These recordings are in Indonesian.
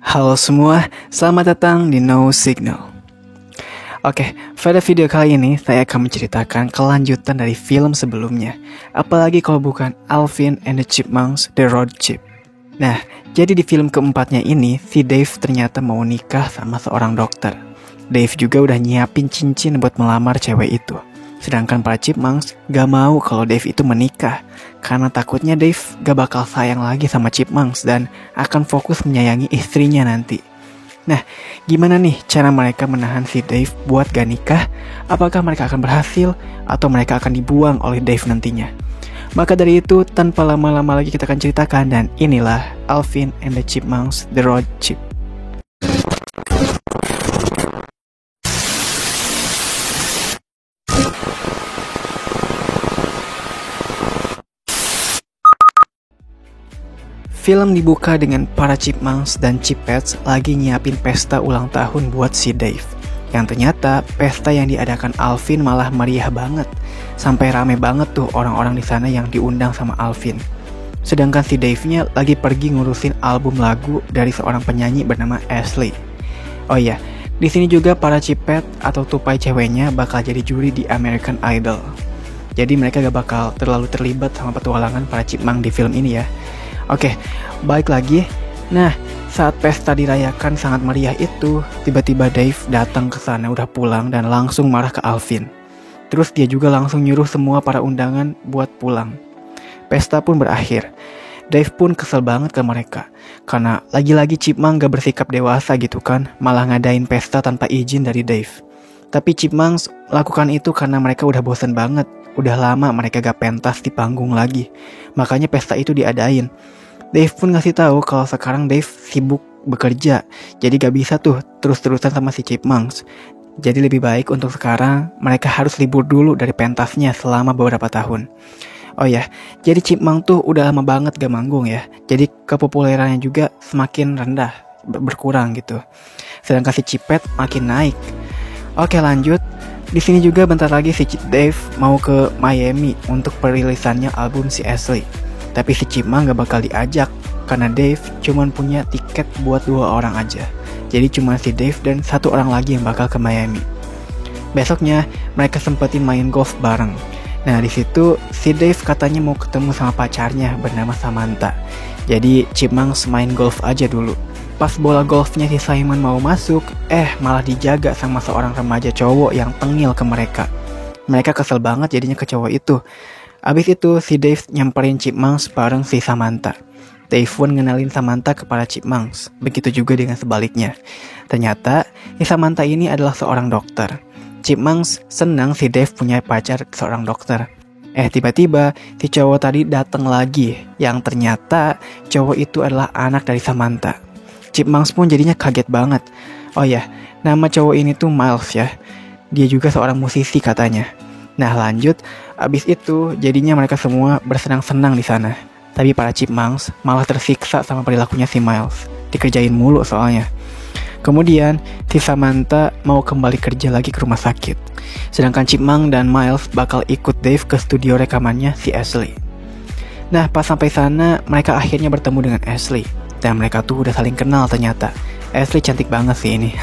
Halo semua, selamat datang di No Signal. Oke, pada video kali ini saya akan menceritakan kelanjutan dari film sebelumnya. Apalagi kalau bukan Alvin and the Chipmunks The Road Chip. Nah, jadi di film keempatnya ini, si Dave ternyata mau nikah sama seorang dokter. Dave juga udah nyiapin cincin buat melamar cewek itu. Sedangkan para Chipmunks gak mau kalau Dave itu menikah, karena takutnya Dave gak bakal sayang lagi sama Chipmunks dan akan fokus menyayangi istrinya nanti. Nah, gimana nih cara mereka menahan si Dave buat gak nikah? Apakah mereka akan berhasil atau mereka akan dibuang oleh Dave nantinya? Maka dari itu, tanpa lama-lama lagi kita akan ceritakan, dan inilah Alvin and the Chipmunks The Road Chip. Film dibuka dengan para Chipmunks dan Chipettes lagi nyiapin pesta ulang tahun buat si Dave. Yang ternyata pesta yang diadakan Alvin malah meriah banget. Sampai rame banget tuh orang-orang di sana yang diundang sama Alvin. Sedangkan si Dave-nya lagi pergi ngurusin album lagu dari seorang penyanyi bernama Ashley. Oh iya, di sini juga para Chipette atau tupai ceweknya bakal jadi juri di American Idol. Jadi mereka gak bakal terlalu terlibat sama petualangan para Chipmunk di film ini ya. Oke, balik lagi. Nah, saat pesta dirayakan sangat meriah itu, tiba-tiba Dave datang ke sana udah pulang dan langsung marah ke Alvin. Terus dia juga langsung nyuruh semua para undangan buat pulang. Pesta pun berakhir. Dave pun kesel banget ke mereka, karena lagi-lagi Chipmunk gak bersikap dewasa gitu kan, malah ngadain pesta tanpa izin dari Dave. Tapi Chipmunks lakukan itu karena mereka udah bosan banget. Udah lama mereka gak pentas di panggung lagi. Makanya pesta itu diadain. Dave pun ngasih tahu kalau sekarang Dave sibuk bekerja, jadi gak bisa tuh terus-terusan sama si Chipmunks. Jadi lebih baik untuk sekarang mereka harus libur dulu dari pentasnya selama beberapa tahun. Oh ya, jadi Chipmunk tuh udah lama banget gak manggung ya. Jadi kepopulerannya juga semakin rendah, berkurang gitu. Sedangkan si Chipette makin naik. Oke, lanjut. Di sini juga bentar lagi si Dave mau ke Miami untuk perilisannya album si Ashley. Tapi si Chipmunk gak bakal diajak karena Dave cuma punya tiket buat 2 orang aja. Jadi cuma si Dave dan 1 orang lagi yang bakal ke Miami. Besoknya mereka sempetin main golf bareng. Nah, di situ si Dave katanya mau ketemu sama pacarnya bernama Samantha. Jadi Chipmunks main golf aja dulu. Pas bola golfnya si Simon mau masuk, malah dijaga sama seorang remaja cowok yang tengil ke mereka. Mereka kesel banget jadinya ke cowok itu. Abis itu si Dave nyamperin Chipmunks bareng si Samantha. Dave pun ngenalin Samantha kepada Chipmunks. Begitu juga dengan sebaliknya. Ternyata si Samantha ini adalah seorang dokter. Chipmunks senang si Dave punya pacar seorang dokter. Tiba-tiba si cowok tadi datang lagi, yang ternyata cowok itu adalah anak dari Samantha. Chipmunks pun jadinya kaget banget. Oh ya, nama cowok ini tuh Miles ya. Dia juga seorang musisi katanya. Nah, lanjut, abis itu jadinya mereka semua bersenang-senang di sana. Tapi para Chipmunks malah tersiksa sama perilakunya si Miles. Dikerjain mulu soalnya. Kemudian si Samantha mau kembali kerja lagi ke rumah sakit. Sedangkan Chipmunk dan Miles bakal ikut Dave ke studio rekamannya si Ashley. Nah, pas sampai sana mereka akhirnya bertemu dengan Ashley. Dan mereka tuh udah saling kenal ternyata. Ashley cantik banget sih ini.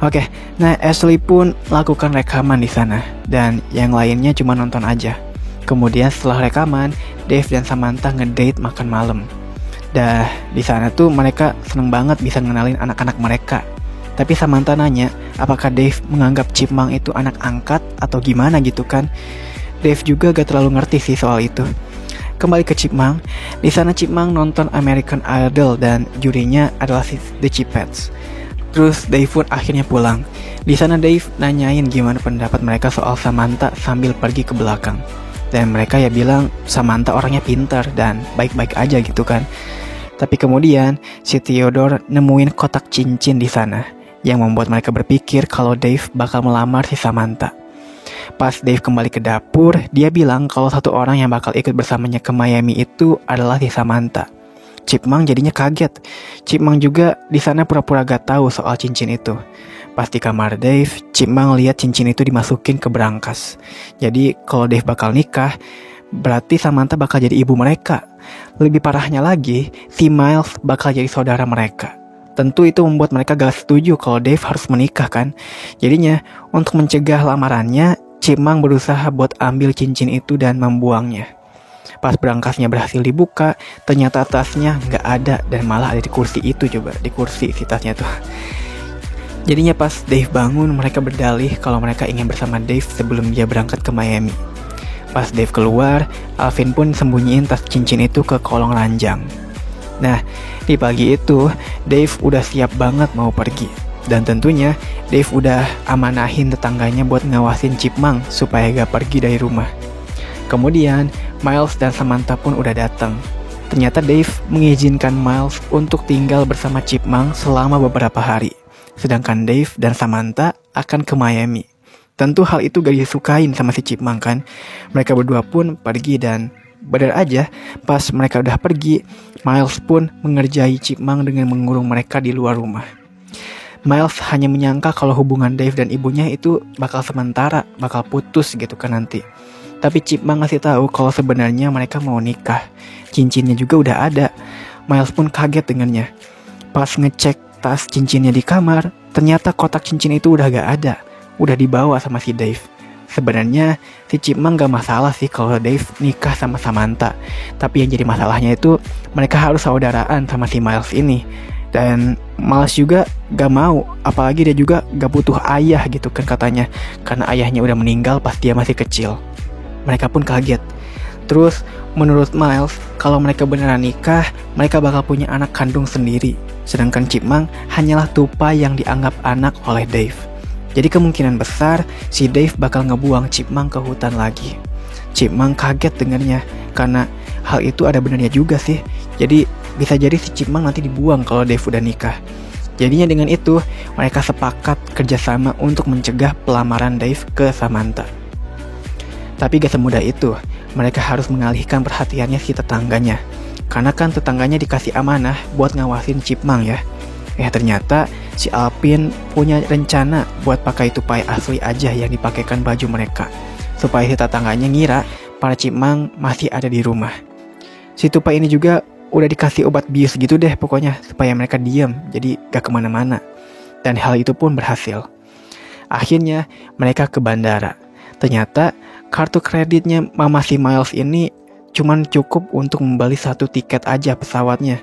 Oke, nah Ashley pun lakukan rekaman di sana dan yang lainnya cuma nonton aja. Kemudian setelah rekaman, Dave dan Samantha ngedate makan malam. Dah di sana tuh mereka seneng banget bisa ngenalin anak-anak mereka. Tapi Samantha nanya, apakah Dave menganggap Chipmunk itu anak angkat atau gimana gitu kan? Dave juga gak terlalu ngerti sih soal itu. Kembali ke Chipmunk, di sana Chipmunk nonton American Idol dan jurinya adalah The Chipettes. Terus Dave pun akhirnya pulang. Di sana Dave nanyain gimana pendapat mereka soal Samantha sambil pergi ke belakang. Dan mereka ya bilang Samantha orangnya pintar dan baik-baik aja gitu kan. Tapi kemudian si Theodore nemuin kotak cincin di sana yang membuat mereka berpikir kalau Dave bakal melamar si Samantha. Pas Dave kembali ke dapur, dia bilang kalau 1 orang yang bakal ikut bersamanya ke Miami itu adalah si Samantha. Chipmunk jadinya kaget. Chipmunk juga di sana pura-pura gak tahu soal cincin itu. Pas di kamar Dave, Chipmunk lihat cincin itu dimasukin ke berangkas. Jadi kalau Dave bakal nikah, berarti Samantha bakal jadi ibu mereka. Lebih parahnya lagi, si Miles bakal jadi saudara mereka. Tentu itu membuat mereka gak setuju kalau Dave harus menikah kan. Jadinya untuk mencegah lamarannya, Chipmunk berusaha buat ambil cincin itu dan membuangnya. Pas berangkasnya berhasil dibuka, ternyata tasnya gak ada dan malah ada di kursi itu. Coba di kursi si tasnya tuh. Jadinya pas Dave bangun, mereka berdalih kalau mereka ingin bersama Dave sebelum dia berangkat ke Miami. Pas Dave keluar, Alvin pun sembunyiin tas cincin itu ke kolong ranjang. Nah, di pagi itu, Dave udah siap banget mau pergi. Dan tentunya, Dave udah amanahin tetangganya buat ngawasin Chipmunk supaya gak pergi dari rumah. Kemudian, Miles dan Samantha pun udah datang. Ternyata Dave mengizinkan Miles untuk tinggal bersama Chipmunk selama beberapa hari. Sedangkan Dave dan Samantha akan ke Miami. Tentu hal itu gak disukain sama si Chipmunk kan. Mereka berdua pun pergi dan benar aja, pas mereka udah pergi, Miles pun mengerjai Chipmunk dengan mengurung mereka di luar rumah. Miles hanya menyangka kalau hubungan Dave dan ibunya itu bakal sementara, bakal putus gitu kan nanti. Tapi Chipmunk ngasih tahu kalau sebenarnya mereka mau nikah. Cincinnya juga udah ada. Miles pun kaget dengannya. Pas ngecek tas cincinnya di kamar, ternyata kotak cincin itu udah gak ada. Udah dibawa sama si Dave. Sebenarnya si Chipmunk gak masalah sih kalau Dave nikah sama Samantha. Tapi yang jadi masalahnya itu mereka harus saudaraan sama si Miles ini. Dan Miles juga gak mau, apalagi dia juga gak butuh ayah gitu kan katanya. Karena ayahnya udah meninggal pas dia masih kecil. Mereka pun kaget. Terus menurut Miles, kalau mereka beneran nikah, mereka bakal punya anak kandung sendiri. Sedangkan Chipmunk hanyalah tupai yang dianggap anak oleh Dave. Jadi kemungkinan besar si Dave bakal ngebuang Chipmunk ke hutan lagi. Chipmunk kaget dengarnya karena hal itu ada benarnya juga sih. Jadi bisa jadi si Chipmunk nanti dibuang kalau Dave udah nikah. Jadinya dengan itu mereka sepakat kerjasama untuk mencegah pelamaran Dave ke Samantha. Tapi gak semudah itu. Mereka harus mengalihkan perhatiannya si tetangganya. Karena kan tetangganya dikasih amanah buat ngawasin Chipmunk ya. Ternyata si Alvin punya rencana buat pakai tupai asli aja yang dipakaikan baju mereka, supaya si tetangganya ngira para Chipmunk masih ada di rumah. Si tupai ini juga udah dikasih obat bius gitu deh pokoknya, supaya mereka diam, jadi gak kemana-mana. Dan hal itu pun berhasil. Akhirnya mereka ke bandara. Ternyata kartu kreditnya mama si Miles ini cuman cukup untuk membeli 1 tiket aja pesawatnya.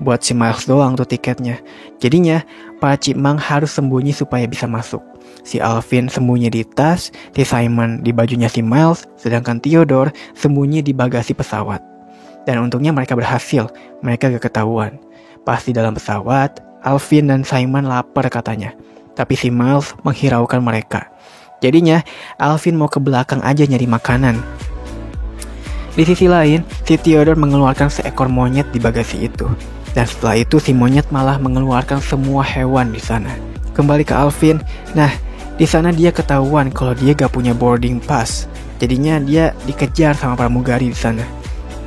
Buat si Miles doang tuh tiketnya. Jadinya para Chipmunk harus sembunyi supaya bisa masuk. Si Alvin sembunyi di tas, si Simon di bajunya si Miles, sedangkan Theodore sembunyi di bagasi pesawat. Dan untungnya mereka berhasil, mereka gak ketahuan. Pas di dalam pesawat, Alvin dan Simon lapar katanya. Tapi si Miles menghiraukan mereka. Jadinya Alvin mau ke belakang aja nyari makanan. Di sisi lain, si Theodore mengeluarkan seekor monyet di bagasi itu. Dan setelah itu si monyet malah mengeluarkan semua hewan di sana. Kembali ke Alvin. Nah, di sana dia ketahuan kalau dia gak punya boarding pass. Jadinya dia dikejar sama pramugari di sana.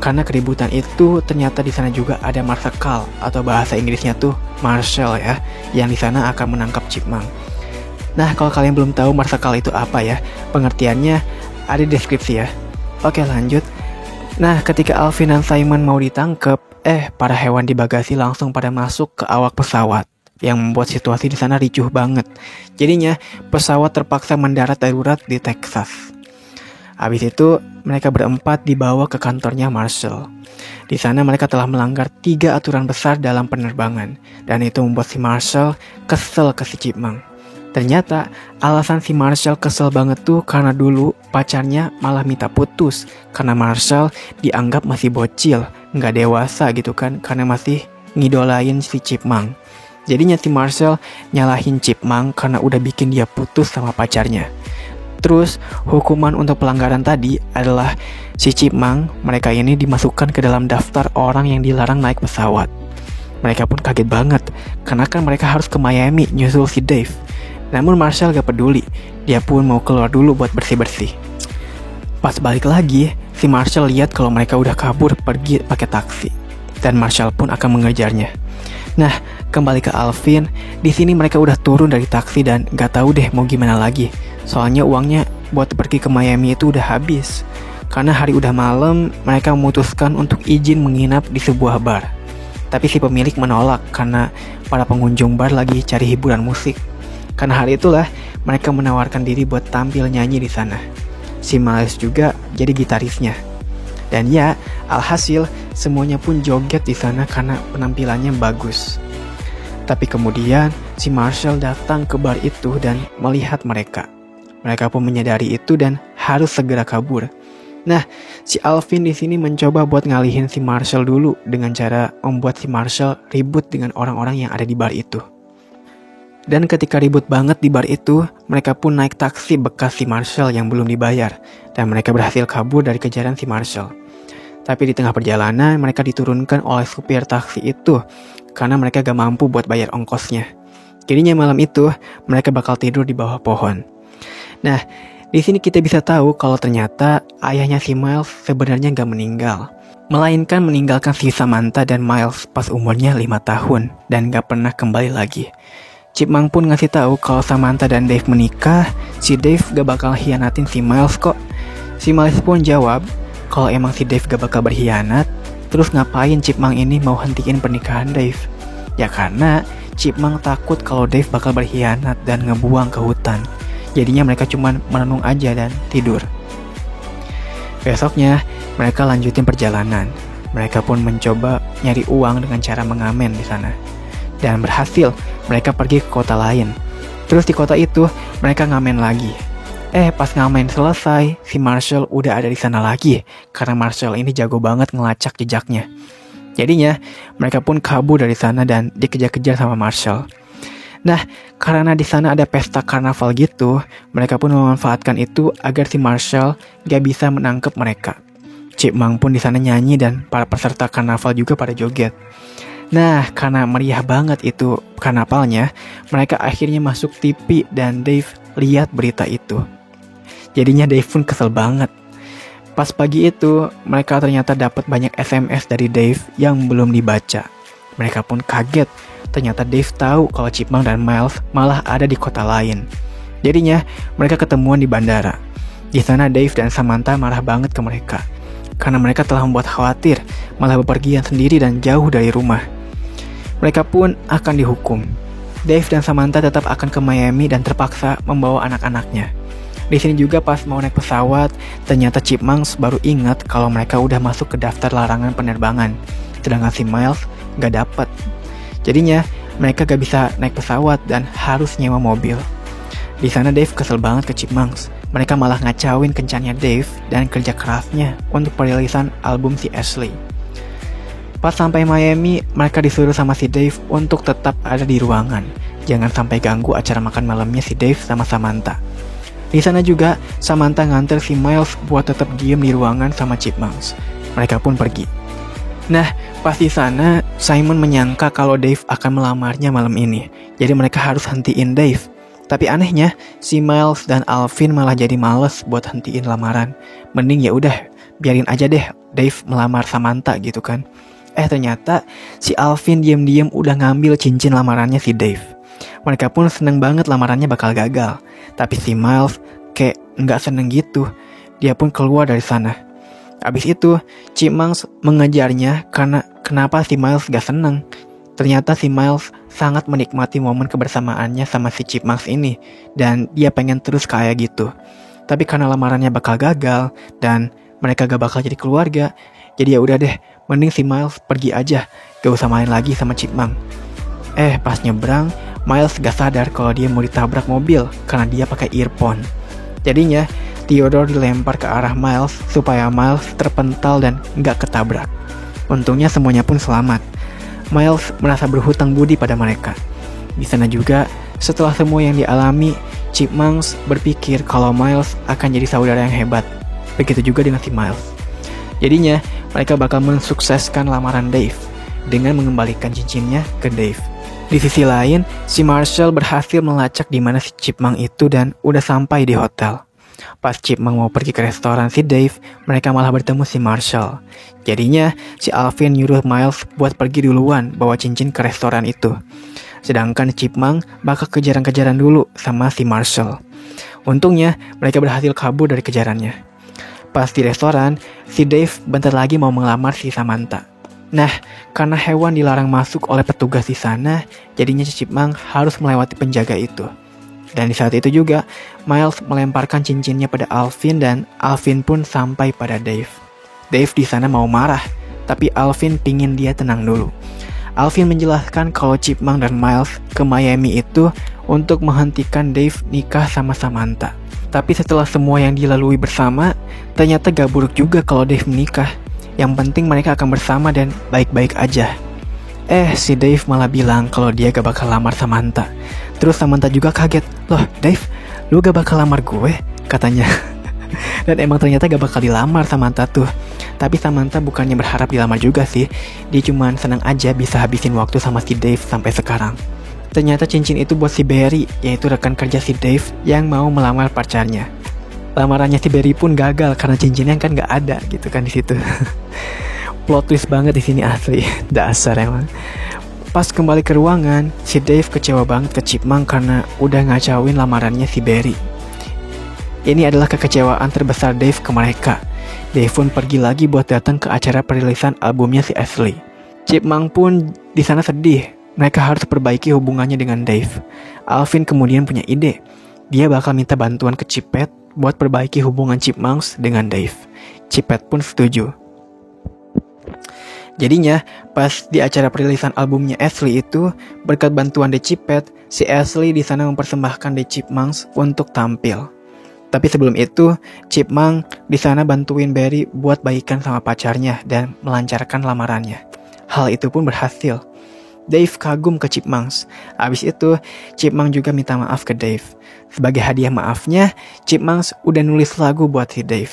Karena keributan itu, ternyata di sana juga ada marshal atau bahasa Inggrisnya tuh marshal ya, yang di sana akan menangkap Chipmunk. Nah, kalau kalian belum tahu marshal itu apa ya, pengertiannya ada di deskripsi ya. Oke, lanjut. Nah, ketika Alvin dan Simon mau ditangkap, para hewan di bagasi langsung pada masuk ke awak pesawat, yang membuat situasi di sana ricuh banget. Jadinya pesawat terpaksa mendarat darurat di Texas. Habis itu mereka berempat dibawa ke kantornya Marshall. Di sana mereka telah melanggar 3 aturan besar dalam penerbangan, dan itu membuat si Marshall kesel ke si Chipmunk. Ternyata alasan si Marshall kesel banget tuh karena dulu pacarnya malah minta putus karena Marshall dianggap masih bocil, nggak dewasa gitu kan, karena masih ngidolain si Chipmunk. Jadinya si Marshall nyalahin Chipmunk karena udah bikin dia putus sama pacarnya. Terus hukuman untuk pelanggaran tadi adalah si Chipmunk, mereka ini dimasukkan ke dalam daftar orang yang dilarang naik pesawat. Mereka pun kaget banget karena kan mereka harus ke Miami nyusul si Dave. Namun Marshall gak peduli, dia pun mau keluar dulu buat bersih-bersih. Pas balik lagi, si Marshall lihat kalau mereka udah kabur pergi pakai taksi, dan Marshall pun akan mengejarnya. Nah, kembali ke Alvin, di sini mereka udah turun dari taksi dan gak tahu deh mau gimana lagi. Soalnya uangnya buat pergi ke Miami itu udah habis. Karena hari udah malam, mereka memutuskan untuk izin menginap di sebuah bar. Tapi si pemilik menolak karena para pengunjung bar lagi cari hiburan musik. Karena hal itulah mereka menawarkan diri buat tampil nyanyi di sana. Si Miles juga jadi gitarisnya. Dan ya, alhasil semuanya pun joget di sana karena penampilannya bagus. Tapi kemudian si Marshall datang ke bar itu dan melihat mereka. Mereka pun menyadari itu dan harus segera kabur. Nah, si Alvin di sini mencoba buat ngalihin si Marshall dulu dengan cara membuat si Marshall ribut dengan orang-orang yang ada di bar itu. Dan ketika ribut banget di bar itu, mereka pun naik taksi bekas si Marshall yang belum dibayar, dan mereka berhasil kabur dari kejaran si Marshall. Tapi di tengah perjalanan, mereka diturunkan oleh supir taksi itu, karena mereka gak mampu buat bayar ongkosnya. Jadinya malam itu, mereka bakal tidur di bawah pohon. Nah, di sini kita bisa tahu kalau ternyata ayahnya si Miles sebenarnya gak meninggal, melainkan meninggalkan si Samantha dan Miles pas umurnya 5 tahun, dan gak pernah kembali lagi. Chipmunk pun ngasih tahu kalau Samantha dan Dave menikah, si Dave gak bakal hianatin si Miles kok. Si Miles pun jawab, kalau emang si Dave gak bakal berkhianat, terus ngapain Chipmunk ini mau hentiin pernikahan Dave? Ya karena Chipmunk takut kalau Dave bakal berkhianat dan ngebuang ke hutan. Jadinya mereka cuma merenung aja dan tidur. Besoknya, mereka lanjutin perjalanan. Mereka pun mencoba nyari uang dengan cara mengamen di sana. Dan berhasil, mereka pergi ke kota lain. Terus di kota itu, mereka ngamen lagi. Pas ngamen selesai, si Marshall udah ada di sana lagi. Karena Marshall ini jago banget ngelacak jejaknya. Jadinya, mereka pun kabur dari sana dan dikejar-kejar sama Marshall. Nah, karena di sana ada pesta karnaval gitu, mereka pun memanfaatkan itu agar si Marshall gak bisa menangkap mereka. Chipmunk pun di sana nyanyi dan para peserta karnaval juga pada joget. Nah, karena meriah banget itu karnavalnya, mereka akhirnya masuk TV dan Dave lihat berita itu. Jadinya Dave pun kesel banget. Pas pagi itu, mereka ternyata dapat banyak SMS dari Dave yang belum dibaca. Mereka pun kaget. Ternyata Dave tahu kalau Chipmunk dan Miles malah ada di kota lain. Jadinya, mereka ketemuan di bandara. Di sana Dave dan Samantha marah banget ke mereka. Karena mereka telah membuat khawatir, malah bepergian sendiri dan jauh dari rumah. Mereka pun akan dihukum. Dave dan Samantha tetap akan ke Miami dan terpaksa membawa anak-anaknya. Di sini juga pas mau naik pesawat, ternyata Chipmunks baru ingat kalau mereka udah masuk ke daftar larangan penerbangan. Sedangkan si Miles gak dapet. Jadinya mereka gak bisa naik pesawat dan harus nyewa mobil. Di sana Dave kesel banget ke Chipmunks. Mereka malah ngacauin kencannya Dave dan kerja kerasnya untuk perilisan album si Ashley. Pas sampai Miami, mereka disuruh sama si Dave untuk tetap ada di ruangan. Jangan sampai ganggu acara makan malamnya si Dave sama Samantha. Di sana juga, Samantha nganter si Miles buat tetap diem di ruangan sama Chipmunks. Mereka pun pergi. Nah, pas di sana, Simon menyangka kalau Dave akan melamarnya malam ini. Jadi mereka harus hentiin Dave. Tapi anehnya, si Miles dan Alvin malah jadi males buat hentiin lamaran. Mending ya udah, biarin aja deh Dave melamar Samantha gitu kan. Ternyata si Alvin diam-diam udah ngambil cincin lamarannya si Dave. Mereka pun seneng banget lamarannya bakal gagal. Tapi si Miles kayak nggak seneng gitu. Dia pun keluar dari sana. Abis itu, Chipmunks mengejarnya karena kenapa si Miles gak seneng. Ternyata si Miles sangat menikmati momen kebersamaannya sama si Chipmunks ini. Dan dia pengen terus kayak gitu. Tapi karena lamarannya bakal gagal dan mereka gak bakal jadi keluarga, jadi ya udah deh, mending si Miles pergi aja, gak usah main lagi sama Chipmunk. Pas nyebrang, Miles gak sadar kalau dia mau ditabrak mobil karena dia pakai earphone. Jadinya, Theodore dilempar ke arah Miles supaya Miles terpental dan gak ketabrak. Untungnya semuanya pun selamat. Miles merasa berhutang budi pada mereka. Di sana juga, setelah semua yang dialami, Chipmunks berpikir kalau Miles akan jadi saudara yang hebat. Begitu juga dengan si Miles. Jadinya, mereka bakal mensukseskan lamaran Dave dengan mengembalikan cincinnya ke Dave. Di sisi lain, si Marshall berhasil melacak di mana si Chipmunk itu dan udah sampai di hotel. Pas Chipmunk mau pergi ke restoran si Dave, mereka malah bertemu si Marshall. Jadinya, si Alvin nyuruh Miles buat pergi duluan bawa cincin ke restoran itu. Sedangkan Chipmunk bakal kejaran-kejaran dulu sama si Marshall. Untungnya, mereka berhasil kabur dari kejarannya. Pas di restoran, si Dave bentar lagi mau melamar si Samantha. Nah, karena hewan dilarang masuk oleh petugas di sana, jadinya si Chipmunk harus melewati penjaga itu. Dan di saat itu juga, Miles melemparkan cincinnya pada Alvin dan Alvin pun sampai pada Dave. Dave di sana mau marah, tapi Alvin pingin dia tenang dulu. Alvin menjelaskan kalau Chipmunk dan Miles ke Miami itu untuk menghentikan Dave nikah sama Samantha. Tapi setelah semua yang dilalui bersama, ternyata gak buruk juga kalau Dave menikah. Yang penting mereka akan bersama dan baik-baik aja. Si Dave malah bilang kalau dia gak bakal lamar Samantha. Terus Samantha juga kaget. Loh Dave, lu gak bakal lamar gue? Katanya. Dan emang ternyata gak bakal dilamar Samantha tuh. Tapi Samantha bukannya berharap dilamar juga sih. Dia cuma senang aja bisa habisin waktu sama si Dave sampai sekarang. Ternyata cincin itu buat si Barry, yaitu rekan kerja si Dave yang mau melamar pacarnya. Lamarannya si Barry pun gagal karena cincinnya kan gak ada gitu kan di situ. Plot twist banget di sini asli. Dasar emang. Pas kembali ke ruangan, si Dave kecewa banget ke Chipmunk karena udah ngacauin lamarannya si Barry. Ini adalah kekecewaan terbesar Dave ke mereka. Dave pun pergi lagi buat datang ke acara perilisan albumnya si Ashley. Chipmunk pun di sana sedih. Mereka harus perbaiki hubungannya dengan Dave. Alvin kemudian punya ide. Dia bakal minta bantuan ke Chipette buat perbaiki hubungan Chipmunks dengan Dave. Chipette pun setuju. Jadinya, pas di acara perilisan albumnya Ashley itu, berkat bantuan The Chipette, si Ashley di sana mempersembahkan The Chipmunks untuk tampil. Tapi sebelum itu, Chipmunk di sana bantuin Barry buat baikan sama pacarnya dan melancarkan lamarannya. Hal itu pun berhasil. Dave kagum ke Chipmunks. Abis itu, Chipmunk juga minta maaf ke Dave. Sebagai hadiah maafnya, Chipmunks udah nulis lagu buat si Dave.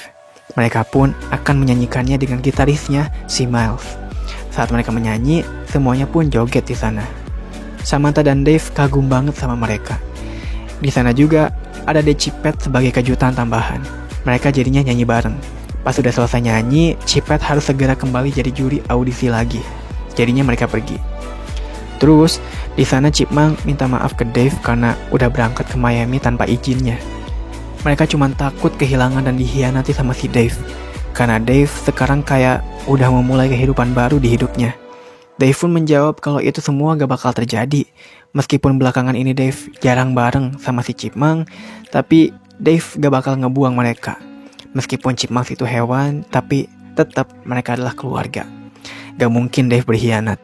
Mereka pun akan menyanyikannya dengan gitarisnya, si Miles. Saat mereka menyanyi, semuanya pun joget di sana. Samantha dan Dave kagum banget sama mereka. Di sana juga ada The Chipette sebagai kejutan tambahan. Mereka jadinya nyanyi bareng. Pas sudah selesai nyanyi, Chipette harus segera kembali jadi juri audisi lagi. Jadinya mereka pergi. Terus, di sana Chipmunk minta maaf ke Dave karena udah berangkat ke Miami tanpa izinnya. Mereka cuma takut kehilangan dan dikhianati sama si Dave. Karena Dave sekarang kayak udah memulai kehidupan baru di hidupnya. Dave pun menjawab kalau itu semua gak bakal terjadi. Meskipun belakangan ini Dave jarang bareng sama si Chipmunk, tapi Dave gak bakal ngebuang mereka. Meskipun Chipmunks itu hewan, tapi tetap mereka adalah keluarga. Gak mungkin Dave berkhianat.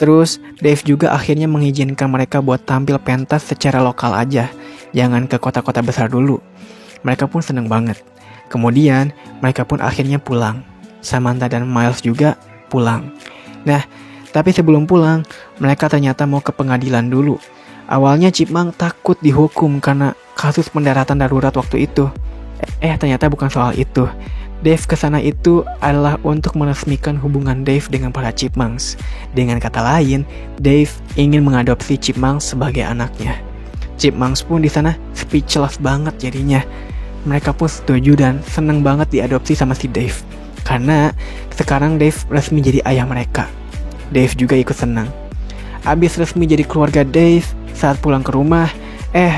Terus, Dave juga akhirnya mengizinkan mereka buat tampil pentas secara lokal aja. Jangan ke kota-kota besar dulu. Mereka pun seneng banget. Kemudian, mereka pun akhirnya pulang. Samantha dan Miles juga pulang. Nah, tapi sebelum pulang, mereka ternyata mau ke pengadilan dulu. Awalnya Chipmunk takut dihukum karena kasus pendaratan darurat waktu itu. Ternyata bukan soal itu. Dave kesana itu adalah untuk meresmikan hubungan Dave dengan para Chipmunks. Dengan kata lain, Dave ingin mengadopsi Chipmunks sebagai anaknya. Chipmunks pun di sana speechless banget jadinya. Mereka pun setuju dan seneng banget diadopsi sama si Dave. Karena sekarang Dave resmi jadi ayah mereka. Dave juga ikut senang. Abis resmi jadi keluarga Dave, saat pulang ke rumah,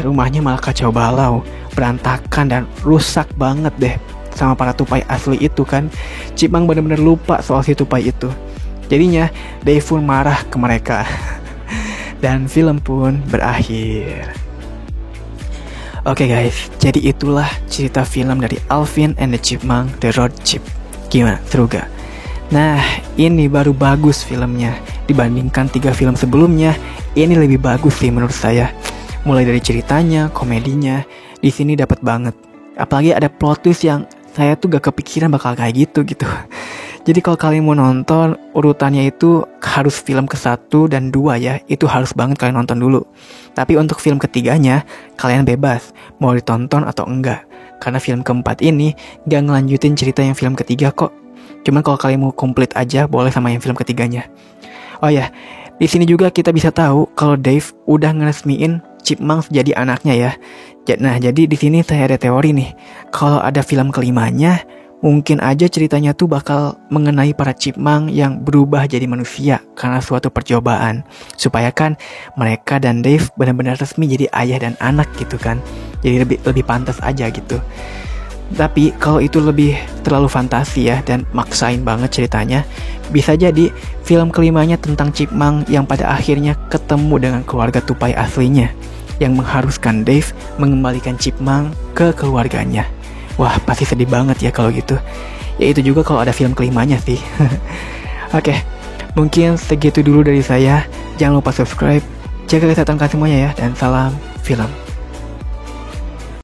rumahnya malah kacau balau, berantakan dan rusak banget deh. Sama para tupai asli itu kan. Chipmunk bener-bener lupa soal si tupai itu. Jadinya Dave pun marah ke mereka. Dan film pun berakhir. Oke guys, jadi itulah cerita film dari Alvin and the Chipmunk, The Road Chip. Gimana, seru gak? Nah, ini baru bagus filmnya. Dibandingkan 3 film sebelumnya, ini lebih bagus sih menurut saya. Mulai dari ceritanya, komedinya, di sini dapat banget. Apalagi ada plot twist yang saya tuh gak kepikiran bakal kayak gitu. Jadi kalau kalian mau nonton, urutannya itu harus film ke-1 dan 2 ya. Itu harus banget kalian nonton dulu. Tapi untuk film ketiganya, kalian bebas mau ditonton atau enggak. Karena film keempat ini gak ngelanjutin cerita yang film ketiga kok. Cuman kalau kalian mau komplit aja, boleh sama yang film ketiganya. Oh ya, di sini juga kita bisa tahu kalau Dave udah ngeresmiin Chipmunks jadi anaknya ya. Nah, jadi di sini saya ada teori nih. Kalau ada film kelimanya, mungkin aja ceritanya tuh bakal mengenai para Chipmunk yang berubah jadi manusia karena suatu percobaan. Supaya kan mereka dan Dave benar-benar resmi jadi ayah dan anak gitu kan. Jadi lebih pantas aja gitu. Tapi kalau itu lebih terlalu fantasi ya dan maksain banget ceritanya, bisa jadi film kelimanya tentang Chipmunk yang pada akhirnya ketemu dengan keluarga tupai aslinya, yang mengharuskan Dave mengembalikan Chipmunk ke keluarganya. Wah, pasti sedih banget ya kalau gitu. Ya itu juga kalau ada film kelimanya sih. Oke, mungkin segitu dulu dari saya. Jangan lupa subscribe, jaga kesehatan kalian semuanya ya, dan salam film.